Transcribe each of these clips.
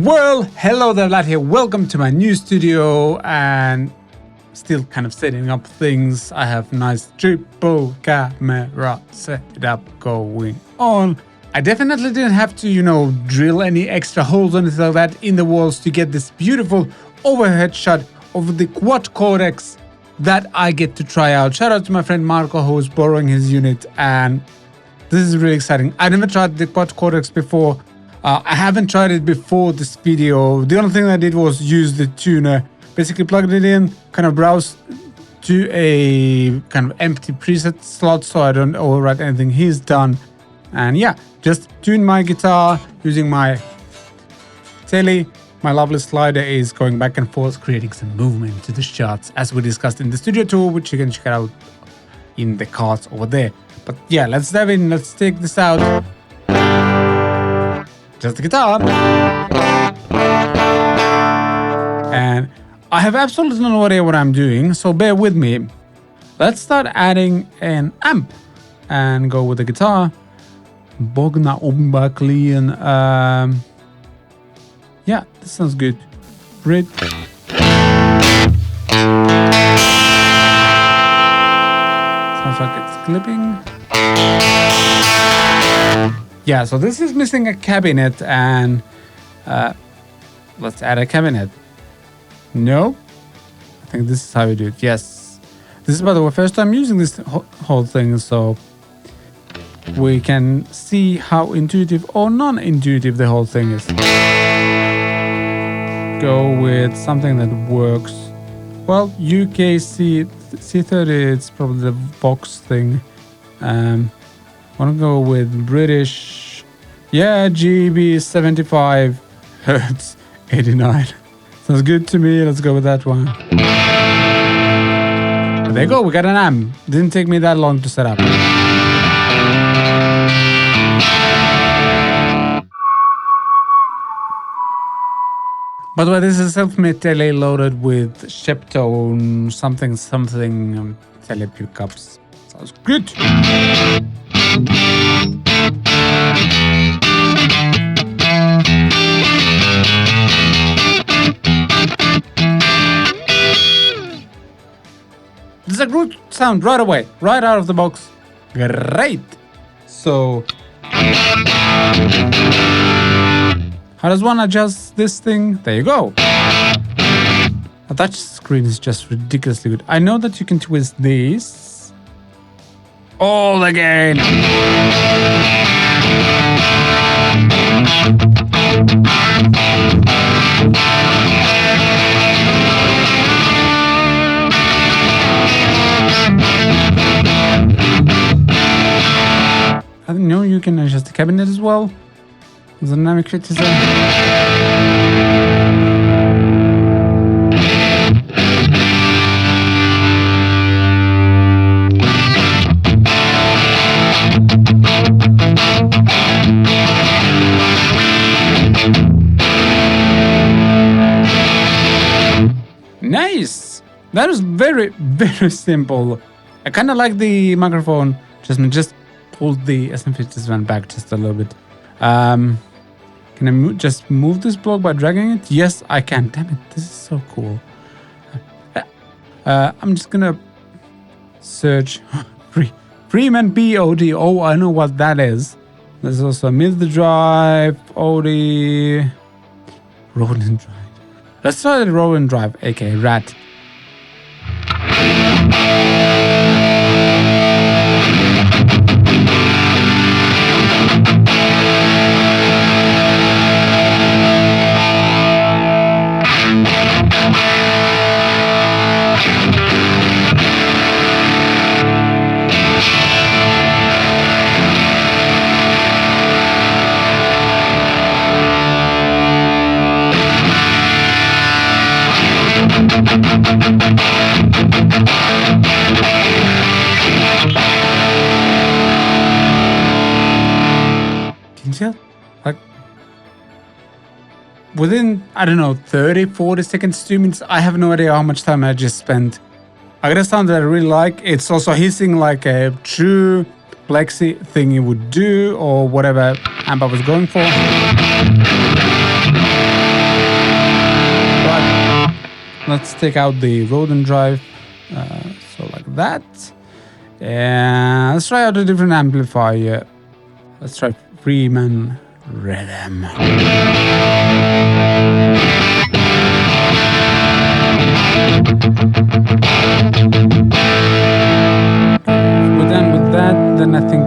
Well, hello there, lad here. Welcome to my new studio and still kind of setting up things. I have nice triple camera setup going on. I definitely didn't have to, drill any extra holes or anything like that in the walls to get this beautiful overhead shot of the quad Cortex that I get to try out. Shout out to my friend Marko, who is borrowing his unit, and this is really exciting. I never tried the quad Cortex before. I haven't tried it before this video. The only thing I did was use the tuner, basically plugged it in, kind of browse to a kind of empty preset slot so I don't overwrite anything he's done. And yeah, just tune my guitar using my Tele. My lovely slider is going back and forth, creating some movement to the shots as we discussed in the studio tour, which you can check out in the cards over there. But yeah, let's dive in. Let's take this out. Just the guitar. And I have absolutely no idea what I'm doing, so bear with me. Let's start adding an amp and go with the guitar. Bogna Umbaklian. Yeah, this sounds good. Read. Sounds like it's clipping. Yeah, so this is missing a cabinet, and let's add a cabinet. No, I think this is how you do it. Yes, this is by the way first time using this whole thing, so we can see how intuitive or non-intuitive the whole thing is. Go with something that works well. UK C30, it's probably the Vox thing. Want to go with British, yeah, GB 75 Hertz 89. Sounds good to me. Let's go with that one. There you go. We got an amp. Didn't take me that long to set up. By the way, this is self-made Tele loaded with Sheptone something Tele pickups. Sounds good. This is a good sound right away, right out of the box. Great. So, how does one adjust this thing? There you go. The touch screen is just ridiculously good. I know that you can twist these. All again. I know you can adjust the cabinet as well. The dynamic criticism. Nice! That was very, very simple. I kind of like the microphone. Just pulled the SM57 back just a little bit. Can I just move this block by dragging it? Yes, I can. Damn it, this is so cool. I'm just gonna search Freeman BOD. Oh, I know what that is. There's also a mid drive, OD, Roland drive. Let's try the Roland drive, aka Rat. Like within, I don't know, 30, 40 seconds, 2 minutes, I have no idea how much time I just spent. I got a sound that I really like. It's also hissing like a true Plexi thing you would do, or whatever amp I was going for. let's take out the rodent drive. So like that. And let's try out a different amplifier. Let's try Freeman Rhythm. We're done with that. Then I think,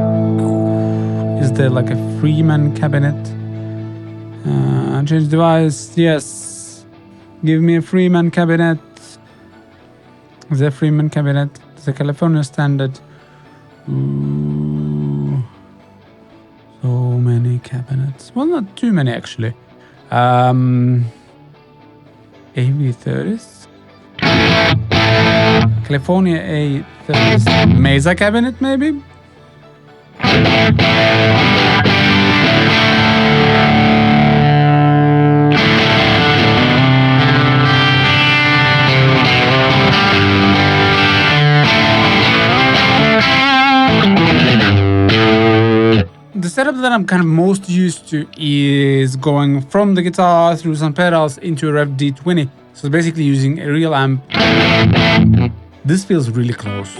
is there like a Freeman cabinet? Change device. Yes. Give me a Freeman cabinet. Is there a Freeman cabinet? It's a California standard. Ooh. So many cabinets. Well, not too many actually. AV30s. California A30s. Mesa cabinet maybe? The setup that I'm kind of most used to is going from the guitar through some pedals into a REVV D20. So basically using a real amp. This feels really close.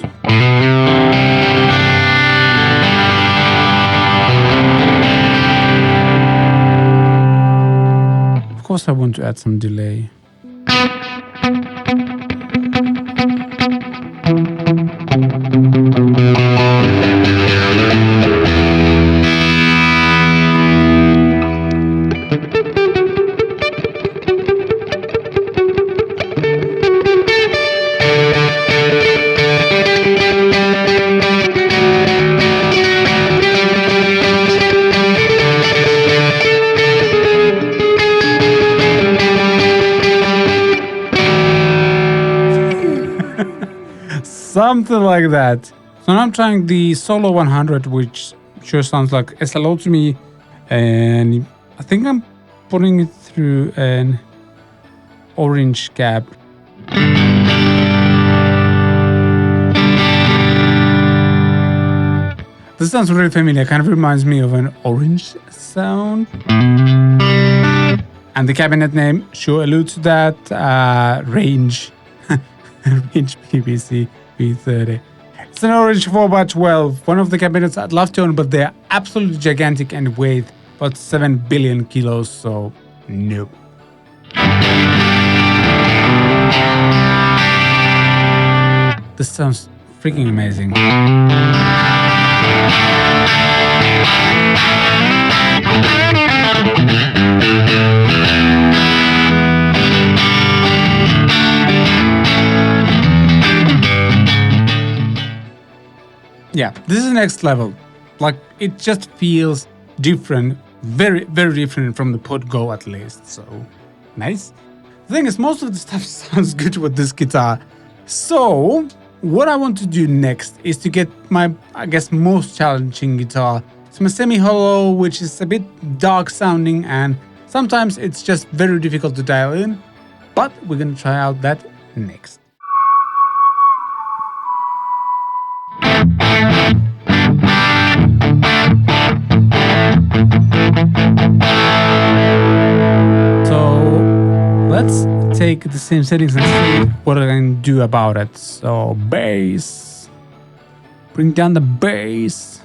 Of course I want to add some delay. Something like that. So now I'm trying the Solo 100, which sure sounds like SLO to me. And I think I'm putting it through an orange cab. This sounds really familiar. Kind of reminds me of an orange sound. And the cabinet name sure alludes to that. Range. Range PBC V30. It's an orange 4x12. One of the cabinets I'd love to own, but they're absolutely gigantic and weigh about 7 billion kilos, so nope. This sounds freaking amazing. Yeah, this is next level. Like, it just feels different, very, very different from the Pod Go at least, so nice. The thing is, most of the stuff sounds good with this guitar. So, what I want to do next is to get my, I guess, most challenging guitar. It's my semi-hollow, which is a bit dark sounding, and sometimes it's just very difficult to dial in, but we're gonna try out that next. Let's take the same settings and see what I can do about it. So bass, bring down the bass.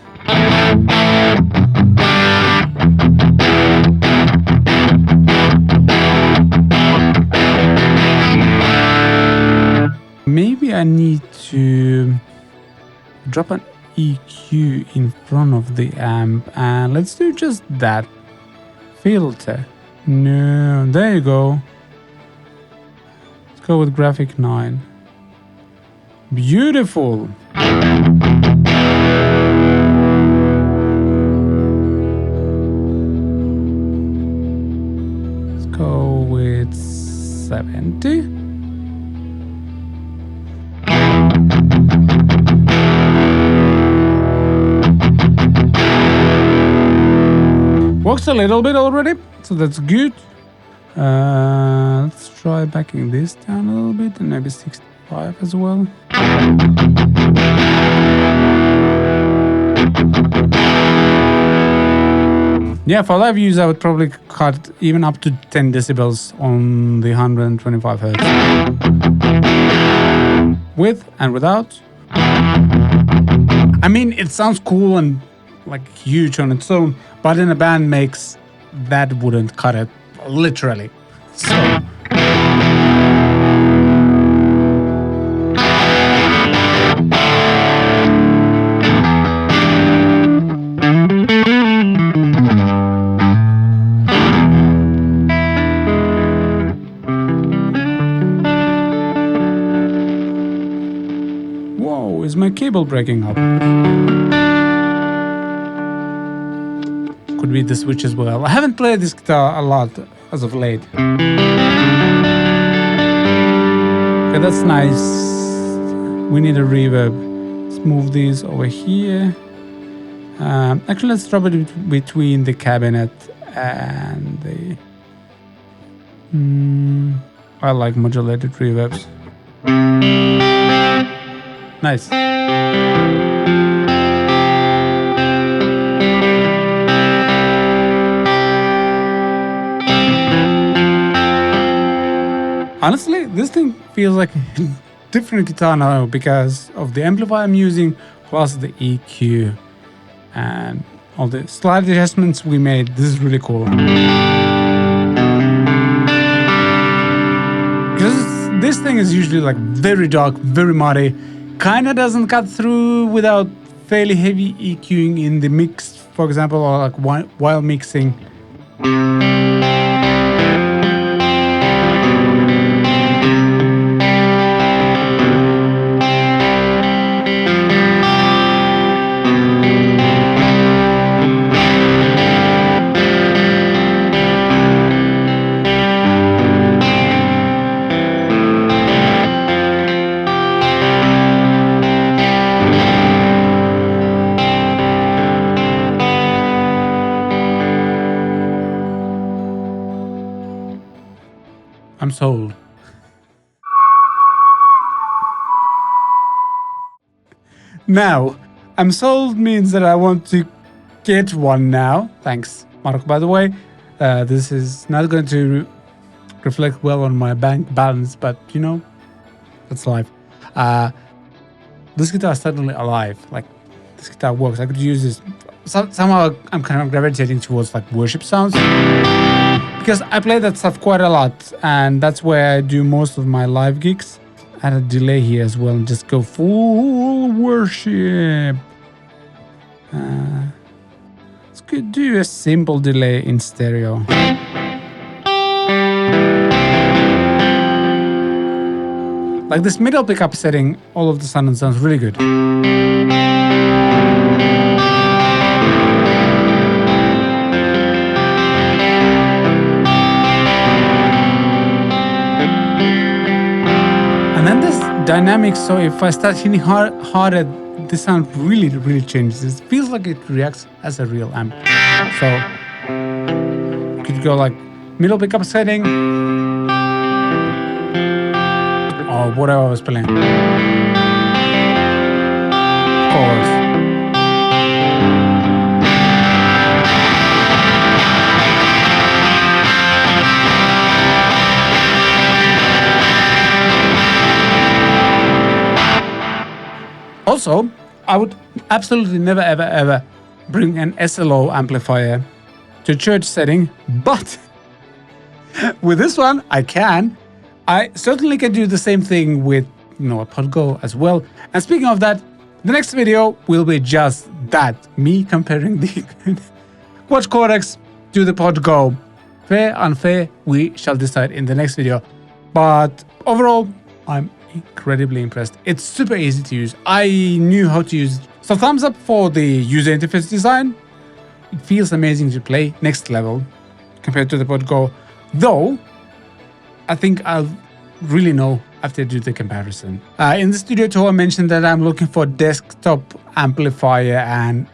Maybe I need to drop an EQ in front of the amp, and let's do just that. Filter. No, there you go. Go with graphic 9. Beautiful. Let's go with 70. Works a little bit already, so that's good. Let's try backing this down a little bit and maybe 65 as well. Yeah, for live use, I would probably cut even up to 10 decibels on the 125 hertz. With and without. I mean, it sounds cool and like huge on its own, but in a band mix, that wouldn't cut it, literally. So. Whoa, is my cable breaking up? Could be the switch as well. I haven't played this guitar a lot as of late. Okay, that's nice. We need a reverb. Let's move these over here. Actually, let's drop it between the cabinet and the... I like modulated reverbs. Nice. Honestly, this thing feels like a different guitar now because of the amplifier I'm using, plus the EQ and all the slight adjustments we made. This is really cool. Because this thing is usually like very dark, very muddy, kinda doesn't cut through without fairly heavy EQing in the mix, for example, or like while mixing. I'm sold. Now, I'm sold means that I want to get one now. Thanks, Marko, by the way. This is not going to reflect well on my bank balance, but you know, that's life. This guitar is suddenly alive. Like, this guitar works. I could use this. Somehow I'm kind of gravitating towards like worship sounds. Because I play that stuff quite a lot, and that's where I do most of my live gigs. Add a delay here as well and just go full worship. Let's do a simple delay in stereo. Like this middle pickup setting, all of the sudden sounds really good. And then this dynamic, so if I start hitting harder, the sound really changes. It feels like it reacts as a real amp. So you could go like middle pickup setting or whatever I was playing. Of course. Also, I would absolutely never ever bring an SLO amplifier to a church setting, but with this one I can. I certainly can do the same thing with, you know, a Podgo as well. And speaking of that, the next video will be just that, me comparing the Quad Cortex to the Podgo. Fair, unfair, we shall decide in the next video. But overall, I'm incredibly impressed. It's super easy to use. I knew how to use it. So thumbs up for the user interface design. It feels amazing to play, next level compared to the Podgo. Though, I think I'll really know after I do the comparison. In the studio tour, I mentioned that I'm looking for a desktop amplifier, and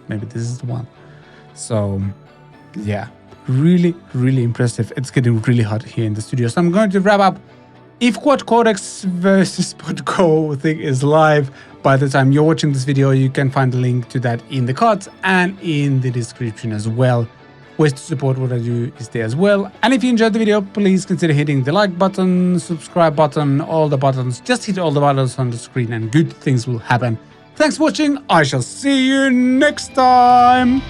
maybe this is the one. So yeah, really impressive. It's getting really hot here in the studio. So I'm going to wrap up. If Quad Cortex versus Podgo thing is live, by the time you're watching this video, you can find the link to that in the cards and in the description as well. Ways to support what I do is there as well. And if you enjoyed the video, please consider hitting the like button, subscribe button, all the buttons. Just hit all the buttons on the screen and good things will happen. Thanks for watching. I shall see you next time.